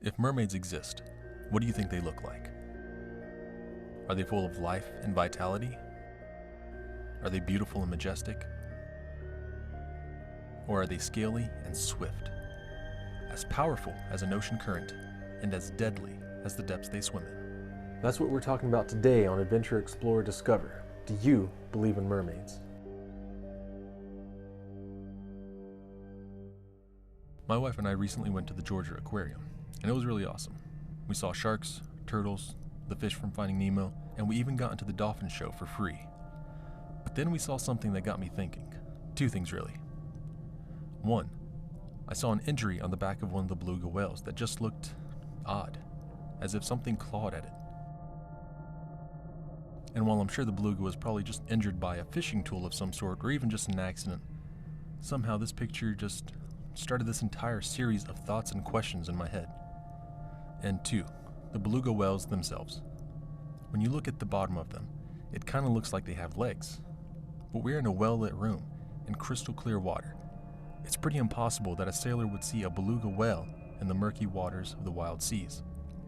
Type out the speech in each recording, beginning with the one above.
If mermaids exist, what do you think they look like? Are they full of life and vitality? Are they beautiful and majestic? Or are they scaly and swift, as powerful as an ocean current and as deadly as the depths they swim in? That's what we're talking about today on Adventure Explore Discover. Do you believe in mermaids? My wife and I recently went to the Georgia Aquarium, and it was really awesome. We saw sharks, turtles, the fish from Finding Nemo, and we even got into the dolphin show for free. But then we saw something that got me thinking. Two things really. One, I saw an injury on the back of one of the beluga whales that just looked odd, as if something clawed at it. And while I'm sure the beluga was probably just injured by a fishing tool of some sort or even just an accident, somehow this picture just started this entire series of thoughts and questions in my head. And two, the beluga whales themselves. When you look at the bottom of them, it kind of looks like they have legs. But we're in a well-lit room in crystal clear water. It's pretty impossible that a sailor would see a beluga whale in the murky waters of the wild seas.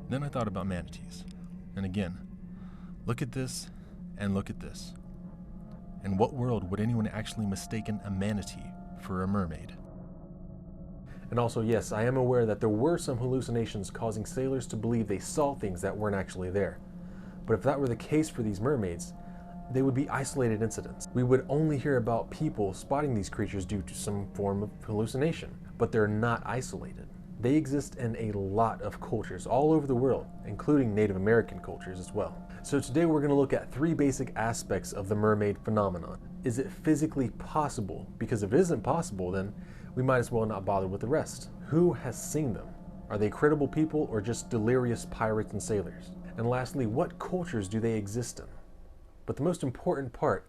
Then I thought about manatees. And again, look at this and look at this. In what world would anyone actually mistaken a manatee for a mermaid? And also, yes, I am aware that there were some hallucinations causing sailors to believe they saw things that weren't actually there. But if that were the case for these mermaids, they would be isolated incidents. We would only hear about people spotting these creatures due to some form of hallucination, but they're not isolated. They exist in a lot of cultures all over the world, including Native American cultures as well. So today we're going to look at three basic aspects of the mermaid phenomenon. Is it physically possible? Because if it isn't possible, then we might as well not bother with the rest. Who has seen them? Are they credible people or just delirious pirates and sailors? And lastly, what cultures do they exist in? But the most important part,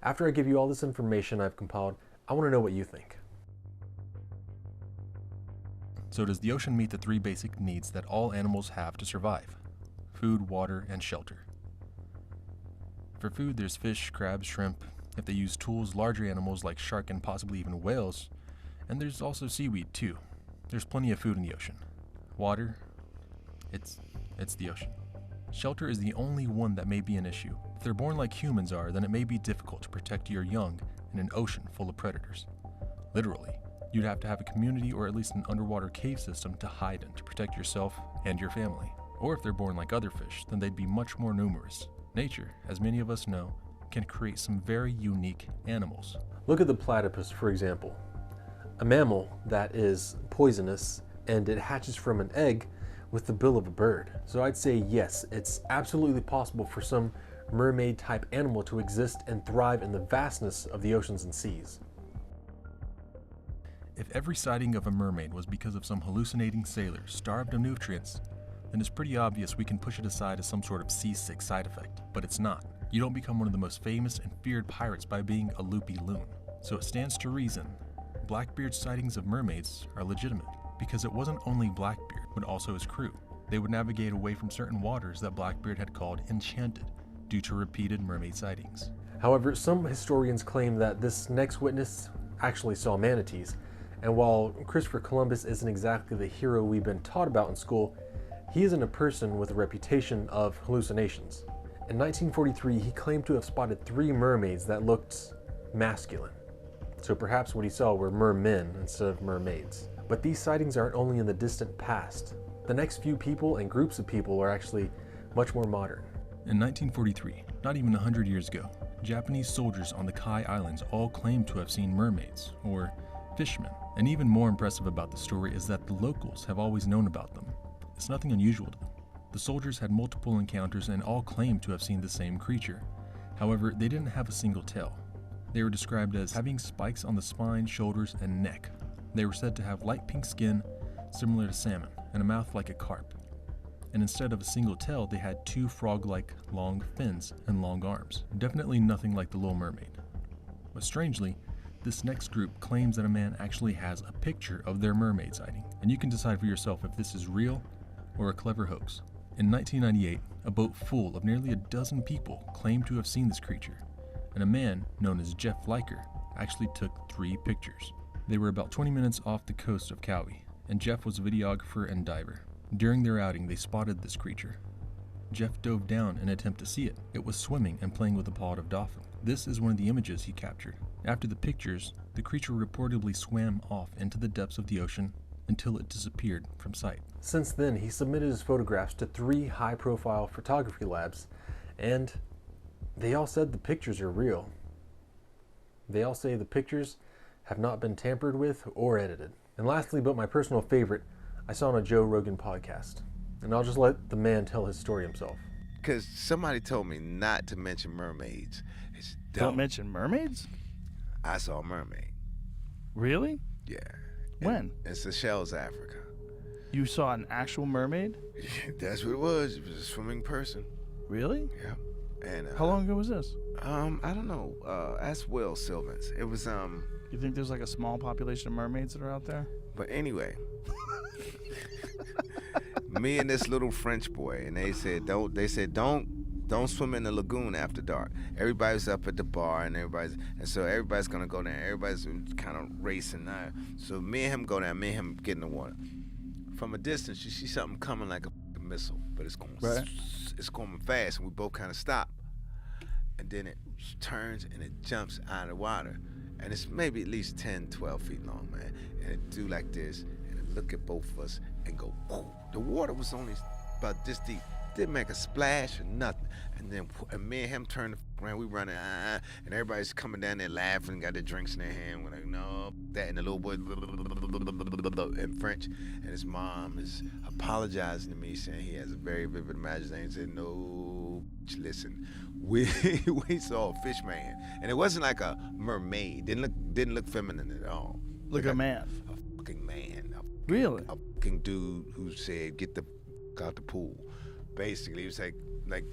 after I give you all this information I've compiled, I want to know what you think. So does the ocean meet the three basic needs that all animals have to survive? Food, water, and shelter. For food, there's fish, crabs, shrimp. If they use tools, larger animals like shark and possibly even whales. And there's also seaweed too. There's plenty of food in the ocean. Water, it's the ocean. Shelter is the only one that may be an issue. If they're born like humans are, then it may be difficult to protect your young in an ocean full of predators. Literally, you'd have to have a community or at least an underwater cave system to hide in to protect yourself and your family. Or if they're born like other fish, then they'd be much more numerous. Nature, as many of us know, can create some very unique animals. Look at the platypus, for example. A mammal that is poisonous, and it hatches from an egg with the bill of a bird. So I'd say yes, it's absolutely possible for some mermaid type animal to exist and thrive in the vastness of the oceans and seas. If every sighting of a mermaid was because of some hallucinating sailor starved of nutrients, then it's pretty obvious we can push it aside as some sort of seasick side effect. But it's not. You don't become one of the most famous and feared pirates by being a loopy loon. So it stands to reason Blackbeard's sightings of mermaids are legitimate, because it wasn't only Blackbeard, but also his crew. They would navigate away from certain waters that Blackbeard had called enchanted due to repeated mermaid sightings. However, some historians claim that this next witness actually saw manatees, and while Christopher Columbus isn't exactly the hero we've been taught about in school, he isn't a person with a reputation of hallucinations. In 1943, he claimed to have spotted 3 mermaids that looked masculine. So perhaps what he saw were mermen instead of mermaids. But these sightings aren't only in the distant past. The next few people and groups of people are actually much more modern. In 1943, not even 100 years ago, Japanese soldiers on the Kai Islands all claimed to have seen mermaids, or fishmen. And even more impressive about the story is that the locals have always known about them. It's nothing unusual to them. The soldiers had multiple encounters and all claimed to have seen the same creature. However, they didn't have a single tail. They were described as having spikes on the spine, shoulders, and neck. They were said to have light pink skin, similar to salmon, and a mouth like a carp. And instead of a single tail, they had 2 frog-like long fins and long arms. Definitely nothing like the Little Mermaid. But strangely, this next group claims that a man actually has a picture of their mermaid sighting, and you can decide for yourself if this is real or a clever hoax. In 1998, a boat full of nearly a dozen people claimed to have seen this creature, and a man known as Jeff Liker actually took 3 pictures. They were about 20 minutes off the coast of Kauai, and Jeff was a videographer and diver. During their outing, they spotted this creature. Jeff dove down in an attempt to see it. It was swimming and playing with a pod of dolphin. This is one of the images he captured. After the pictures, the creature reportedly swam off into the depths of the ocean until it disappeared from sight. Since then, he submitted his photographs to 3 high-profile photography labs, and they all said the pictures are real. They all say the pictures have not been tampered with or edited. And lastly, but my personal favorite, I saw on a Joe Rogan podcast. And I'll just let the man tell his story himself. Because somebody told me not to mention mermaids. It's Don't mention mermaids? I saw a mermaid. Really? Yeah. When? In Seychelles, Africa. You saw an actual mermaid? That's what it was. It was a swimming person. Really? Yeah. And How long ago was this? I don't know. Ask Will Sylvans. It was You think there's like a small population of mermaids that are out there? But anyway, me and this little French boy, and they said don't swim in the lagoon after dark. Everybody's up at the bar, and so everybody's gonna go down. Everybody's kind of racing now. So me and him go down. Me and him get in the water. From a distance, you see something coming like a missile, but it's going fast, and we both kind of stop. And then it turns and it jumps out of the water. And it's maybe at least 10, 12 feet long, man. And it do like this, and it look at both of us and go, whoo. The water was only about this deep. Didn't make a splash or nothing. And then me and him turned around, we running, and everybody's coming down there laughing, got their drinks in their hand. We're like, no, that. And the little boy in French, and his mom is apologizing to me, saying he has a very vivid imagination. He said, no, listen, we saw a fish man, and it wasn't like a mermaid. Didn't look feminine at all. Like a man. A fucking man. Really? A fucking dude who said, get the fuck out the pool. Basically, it was like,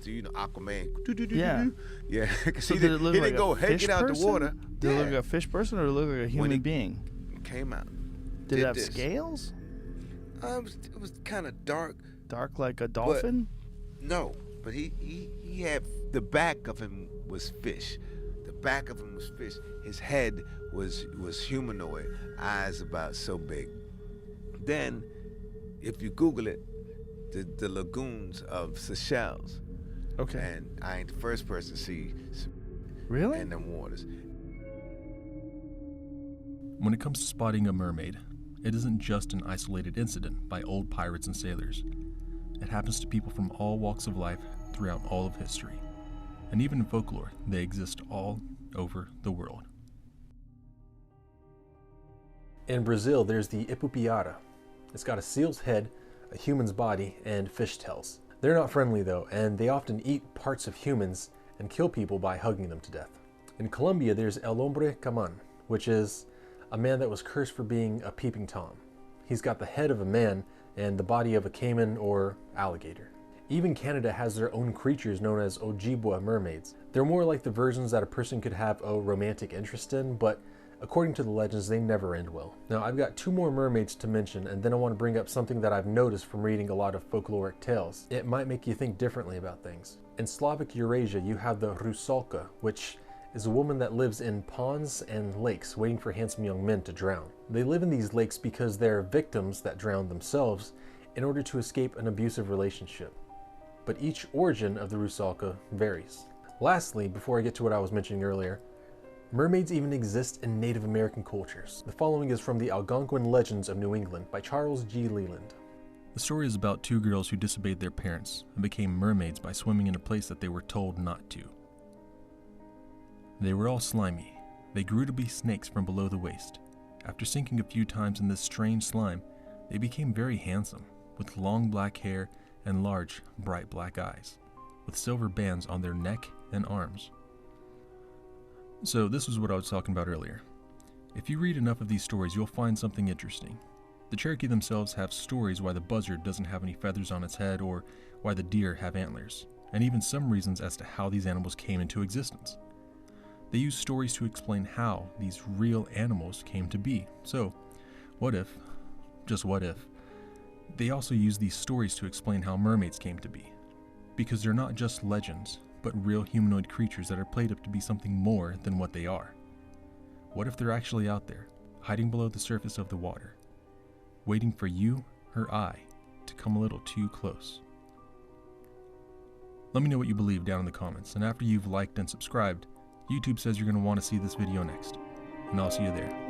do you know Aquaman? Yeah. Yeah. So he did it look didn't like go, a hey, fish get out person? the water. Did it look like a fish person, or did it look like a human being? Came out. Did it have this. scales? It was kind of dark. Dark like a dolphin? No, but he had, the back of him was fish. The back of him was fish. His head was humanoid, eyes about so big. Then, if you Google it, the lagoons of Seychelles. Okay. And I ain't the first person to see Really? in them waters. When it comes to spotting a mermaid, it isn't just an isolated incident by old pirates and sailors. It happens to people from all walks of life throughout all of history. And even in folklore, they exist all over the world. In Brazil, there's the ipupiara. It's got a seal's head, a human's body, and fishtails. They're not friendly though, and they often eat parts of humans and kill people by hugging them to death. In Colombia, there's El Hombre Caman, which is a man that was cursed for being a peeping Tom. He's got the head of a man and the body of a caiman or alligator. Even Canada has their own creatures known as Ojibwa mermaids. They're more like the versions that a person could have a romantic interest in, but according to the legends, they never end well. Now, I've got 2 more mermaids to mention, and then I want to bring up something that I've noticed from reading a lot of folkloric tales. It might make you think differently about things. In Slavic Eurasia, you have the rusalka, which is a woman that lives in ponds and lakes waiting for handsome young men to drown. They live in these lakes because they're victims that drown themselves in order to escape an abusive relationship. But each origin of the rusalka varies. Lastly, before I get to what I was mentioning earlier, mermaids even exist in Native American cultures. The following is from the Algonquin Legends of New England by Charles G. Leland. The story is about 2 girls who disobeyed their parents and became mermaids by swimming in a place that they were told not to. They were all slimy. They grew to be snakes from below the waist. After sinking a few times in this strange slime, they became very handsome, with long black hair and large, bright black eyes, with silver bands on their neck and arms. So this is what I was talking about earlier. If you read enough of these stories, you'll find something interesting. The Cherokee themselves have stories why the buzzard doesn't have any feathers on its head or why the deer have antlers, and even some reasons as to how these animals came into existence. They use stories to explain how these real animals came to be. So, what if, just what if, they also use these stories to explain how mermaids came to be? Because they're not just legends, but real humanoid creatures that are played up to be something more than what they are. What if they're actually out there, hiding below the surface of the water, waiting for you or I to come a little too close. Let me know what you believe down in the comments, and after you've liked and subscribed, YouTube says you're going to want to see this video next, and I'll see you there.